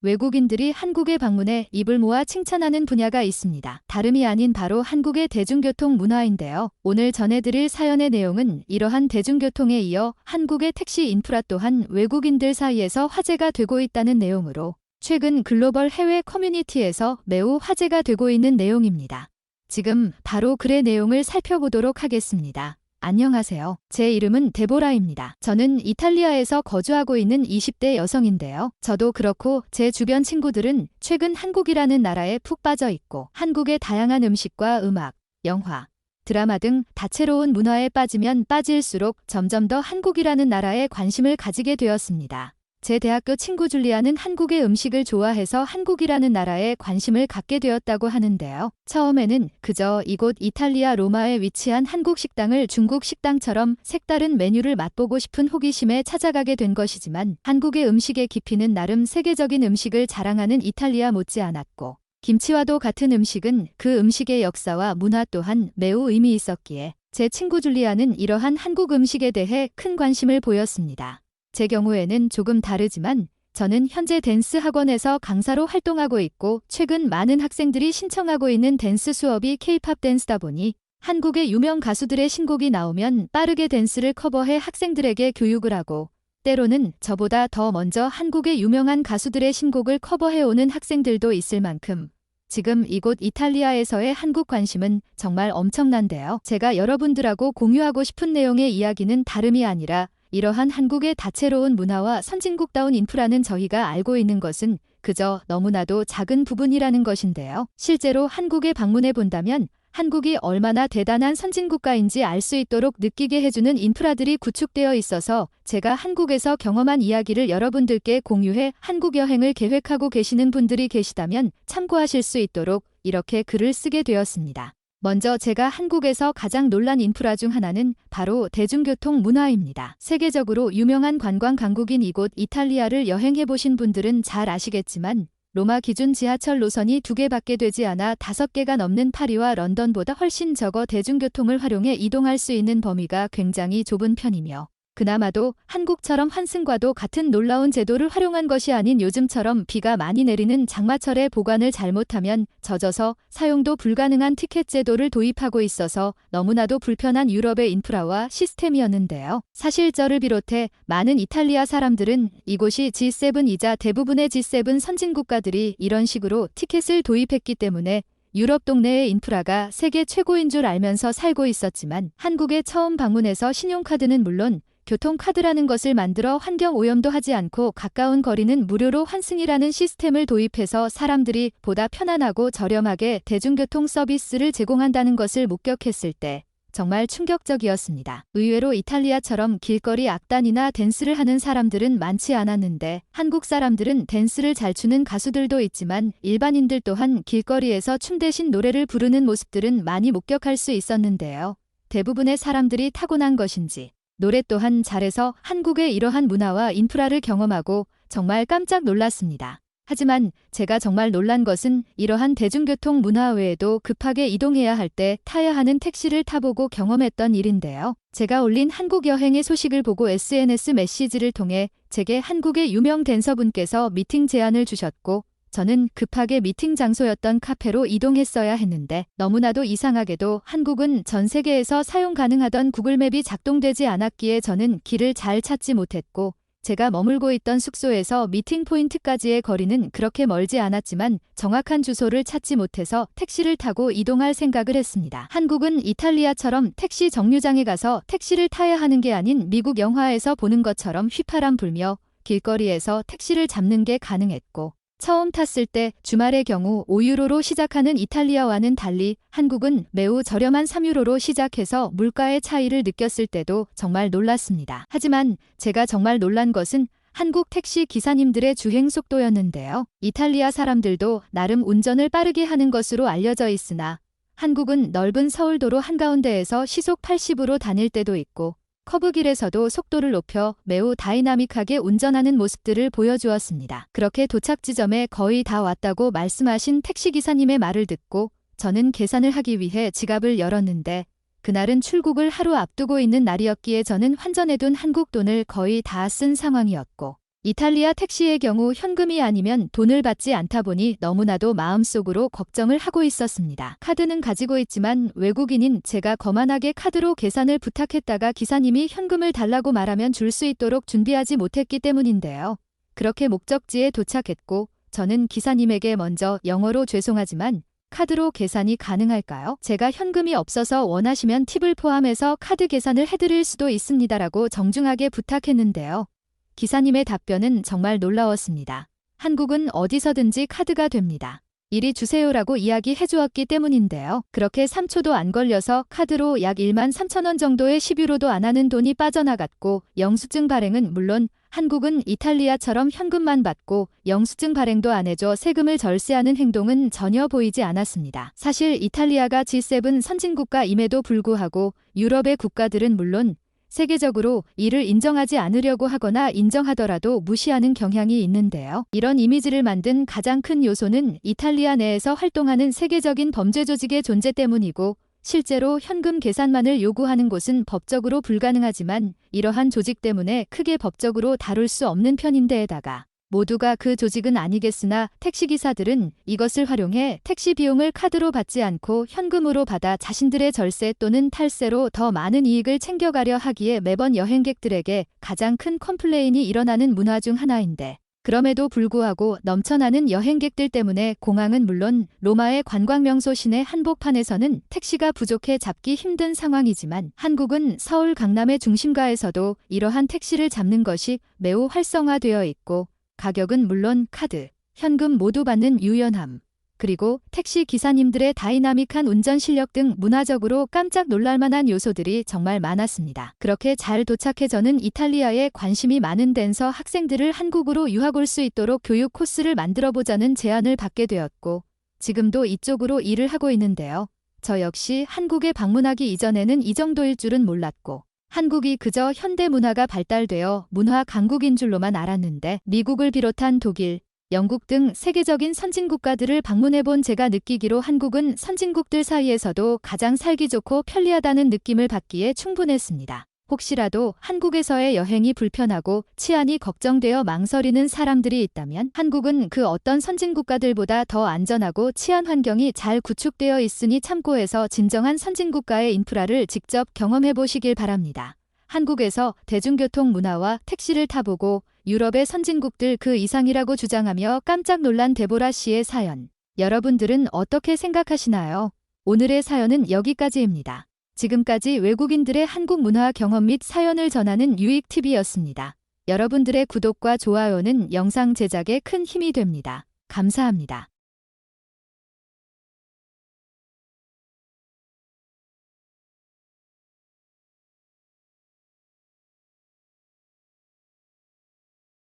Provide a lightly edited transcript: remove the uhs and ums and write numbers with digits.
외국인들이 한국에 방문해 입을 모아 칭찬하는 분야가 있습니다. 다름이 아닌 바로 한국의 대중교통 문화인데요. 오늘 전해드릴 사연의 내용은 이러한 대중교통에 이어 한국의 택시 인프라 또한 외국인들 사이에서 화제가 되고 있다는 내용으로 최근 글로벌 해외 커뮤니티에서 매우 화제가 되고 있는 내용입니다. 지금 바로 글의 내용을 살펴보도록 하겠습니다. 안녕하세요. 제 이름은 데보라입니다. 저는 이탈리아에서 거주하고 있는 20대 여성인데요. 저도 그렇고 제 주변 친구들은 최근 한국이라는 나라에 푹 빠져 있고 한국의 다양한 음식과 음악, 영화, 드라마 등 다채로운 문화에 빠지면 빠질수록 점점 더 한국이라는 나라에 관심을 가지게 되었습니다. 제 대학교 친구 줄리아는 한국의 음식을 좋아해서 한국이라는 나라에 관심을 갖게 되었다고 하는데요. 처음에는 그저 이곳 이탈리아 로마에 위치한 한국 식당을 중국 식당처럼 색다른 메뉴를 맛보고 싶은 호기심에 찾아가게 된 것이지만 한국의 음식의 깊이는 나름 세계적인 음식을 자랑하는 이탈리아 못지않았고 김치와도 같은 음식은 그 음식의 역사와 문화 또한 매우 의미 있었기에 제 친구 줄리아는 이러한 한국 음식에 대해 큰 관심을 보였습니다. 제 경우에는 조금 다르지만 저는 현재 댄스 학원에서 강사로 활동하고 있고 최근 많은 학생들이 신청하고 있는 댄스 수업이 K-팝 댄스다 보니 한국의 유명 가수들의 신곡이 나오면 빠르게 댄스를 커버해 학생들에게 교육을 하고 때로는 저보다 더 먼저 한국의 유명한 가수들의 신곡을 커버해오는 학생들도 있을 만큼 지금 이곳 이탈리아에서의 한국 관심은 정말 엄청난데요. 제가 여러분들하고 공유하고 싶은 내용의 이야기는 다름이 아니라 이러한 한국의 다채로운 문화와 선진국다운 인프라는 저희가 알고 있는 것은 그저 너무나도 작은 부분이라는 것인데요. 실제로 한국에 방문해 본다면 한국이 얼마나 대단한 선진국가인지 알 수 있도록 느끼게 해주는 인프라들이 구축되어 있어서 제가 한국에서 경험한 이야기를 여러분들께 공유해 한국 여행을 계획하고 계시는 분들이 계시다면 참고하실 수 있도록 이렇게 글을 쓰게 되었습니다. 먼저 제가 한국에서 가장 놀란 인프라 중 하나는 바로 대중교통 문화입니다. 세계적으로 유명한 관광 강국인 이곳 이탈리아를 여행해보신 분들은 잘 아시겠지만 로마 기준 지하철 노선이 2개밖에 되지 않아 5개가 넘는 파리와 런던보다 훨씬 적어 대중교통을 활용해 이동할 수 있는 범위가 굉장히 좁은 편이며 그나마도 한국처럼 환승과도 같은 놀라운 제도를 활용한 것이 아닌 요즘처럼 비가 많이 내리는 장마철에 보관을 잘못하면 젖어서 사용도 불가능한 티켓 제도를 도입하고 있어서 너무나도 불편한 유럽의 인프라와 시스템이었는데요. 사실 저를 비롯해 많은 이탈리아 사람들은 이곳이 G7이자 대부분의 G7 선진국가들이 이런 식으로 티켓을 도입했기 때문에 유럽 동네의 인프라가 세계 최고인 줄 알면서 살고 있었지만 한국에 처음 방문해서 신용카드는 물론 교통카드라는 것을 만들어 환경오염도 하지 않고 가까운 거리는 무료로 환승이라는 시스템을 도입해서 사람들이 보다 편안하고 저렴하게 대중교통 서비스를 제공한다는 것을 목격했을 때 정말 충격적이었습니다. 의외로 이탈리아처럼 길거리 악단이나 댄스를 하는 사람들은 많지 않았는데 한국 사람들은 댄스를 잘 추는 가수들도 있지만 일반인들 또한 길거리에서 춤 대신 노래를 부르는 모습들은 많이 목격할 수 있었는데요. 대부분의 사람들이 타고난 것인지 노래 또한 잘해서 한국의 이러한 문화와 인프라를 경험하고 정말 깜짝 놀랐습니다. 하지만 제가 정말 놀란 것은 이러한 대중교통 문화 외에도 급하게 이동해야 할 때 타야 하는 택시를 타보고 경험했던 일인데요. 제가 올린 한국 여행의 소식을 보고 SNS 메시지를 통해 제게 한국의 유명 댄서분께서 미팅 제안을 주셨고 저는 급하게 미팅 장소였던 카페로 이동했어야 했는데 너무나도 이상하게도 한국은 전 세계에서 사용 가능하던 구글맵이 작동되지 않았기에 저는 길을 잘 찾지 못했고 제가 머물고 있던 숙소에서 미팅 포인트까지의 거리는 그렇게 멀지 않았지만 정확한 주소를 찾지 못해서 택시를 타고 이동할 생각을 했습니다. 한국은 이탈리아처럼 택시 정류장에 가서 택시를 타야 하는 게 아닌 미국 영화에서 보는 것처럼 휘파람 불며 길거리에서 택시를 잡는 게 가능했고 처음 탔을 때 주말의 경우 5유로로 시작하는 이탈리아와는 달리 한국은 매우 저렴한 3유로로 시작해서 물가의 차이를 느꼈을 때도 정말 놀랐습니다. 하지만 제가 정말 놀란 것은 한국 택시 기사님들의 주행 속도였는데요. 이탈리아 사람들도 나름 운전을 빠르게 하는 것으로 알려져 있으나 한국은 넓은 서울도로 한가운데에서 시속 80으로 다닐 때도 있고 커브길에서도 속도를 높여 매우 다이나믹하게 운전하는 모습들을 보여주었습니다. 그렇게 도착 지점에 거의 다 왔다고 말씀하신 택시기사님의 말을 듣고 저는 계산을 하기 위해 지갑을 열었는데 그날은 출국을 하루 앞두고 있는 날이었기에 저는 환전해둔 한국 돈을 거의 다 쓴 상황이었고 이탈리아 택시의 경우 현금이 아니면 돈을 받지 않다 보니 너무나도 마음속으로 걱정을 하고 있었습니다. 카드는 가지고 있지만 외국인인 제가 거만하게 카드로 계산을 부탁했다가 기사님이 현금을 달라고 말하면 줄 수 있도록 준비하지 못했기 때문인데요. 그렇게 목적지에 도착했고 저는 기사님에게 먼저 영어로 죄송하지만 카드로 계산이 가능할까요? 제가 현금이 없어서 원하시면 팁을 포함해서 카드 계산을 해드릴 수도 있습니다라고 정중하게 부탁했는데요. 기사님의 답변은 정말 놀라웠습니다. 한국은 어디서든지 카드가 됩니다. 이리 주세요라고 이야기해 주었기 때문인데요. 그렇게 3초도 안 걸려서 카드로 약 13,000원 정도의 10유로도 안 하는 돈이 빠져나갔고 영수증 발행은 물론 한국은 이탈리아처럼 현금만 받고 영수증 발행도 안 해줘 세금을 절세하는 행동은 전혀 보이지 않았습니다. 사실 이탈리아가 G7 선진국가임에도 불구하고 유럽의 국가들은 물론 세계적으로 이를 인정하지 않으려고 하거나 인정하더라도 무시하는 경향이 있는데요. 이런 이미지를 만든 가장 큰 요소는 이탈리아 내에서 활동하는 세계적인 범죄 조직의 존재 때문이고 실제로 현금 계산만을 요구하는 곳은 법적으로 불가능하지만 이러한 조직 때문에 크게 법적으로 다룰 수 없는 편인데에다가 모두가 그 조직은 아니겠으나 택시기사들은 이것을 활용해 택시 비용을 카드로 받지 않고 현금으로 받아 자신들의 절세 또는 탈세로 더 많은 이익을 챙겨가려 하기에 매번 여행객들에게 가장 큰 컴플레인이 일어나는 문화 중 하나인데 그럼에도 불구하고 넘쳐나는 여행객들 때문에 공항은 물론 로마의 관광명소 시내 한복판에서는 택시가 부족해 잡기 힘든 상황이지만 한국은 서울 강남의 중심가에서도 이러한 택시를 잡는 것이 매우 활성화되어 있고 가격은 물론 카드, 현금 모두 받는 유연함, 그리고 택시 기사님들의 다이나믹한 운전 실력 등 문화적으로 깜짝 놀랄만한 요소들이 정말 많았습니다. 그렇게 잘 도착해 저는 이탈리아에 관심이 많은 댄서 학생들을 한국으로 유학 올 수 있도록 교육 코스를 만들어보자는 제안을 받게 되었고 지금도 이쪽으로 일을 하고 있는데요. 저 역시 한국에 방문하기 이전에는 이 정도일 줄은 몰랐고 한국이 그저 현대 문화가 발달되어 문화 강국인 줄로만 알았는데 미국을 비롯한 독일, 영국 등 세계적인 선진국가들을 방문해본 제가 느끼기로 한국은 선진국들 사이에서도 가장 살기 좋고 편리하다는 느낌을 받기에 충분했습니다. 혹시라도 한국에서의 여행이 불편하고 치안이 걱정되어 망설이는 사람들이 있다면 한국은 그 어떤 선진국가들보다 더 안전하고 치안 환경이 잘 구축되어 있으니 참고해서 진정한 선진국가의 인프라를 직접 경험해 보시길 바랍니다. 한국에서 대중교통 문화와 택시를 타보고 유럽의 선진국들 그 이상이라고 주장하며 깜짝 놀란 데보라 씨의 사연. 여러분들은 어떻게 생각하시나요? 오늘의 사연은 여기까지입니다. 지금까지 외국인들의 한국 문화 경험 및 사연을 전하는 유익TV였습니다. 여러분들의 구독과 좋아요는 영상 제작에 큰 힘이 됩니다. 감사합니다.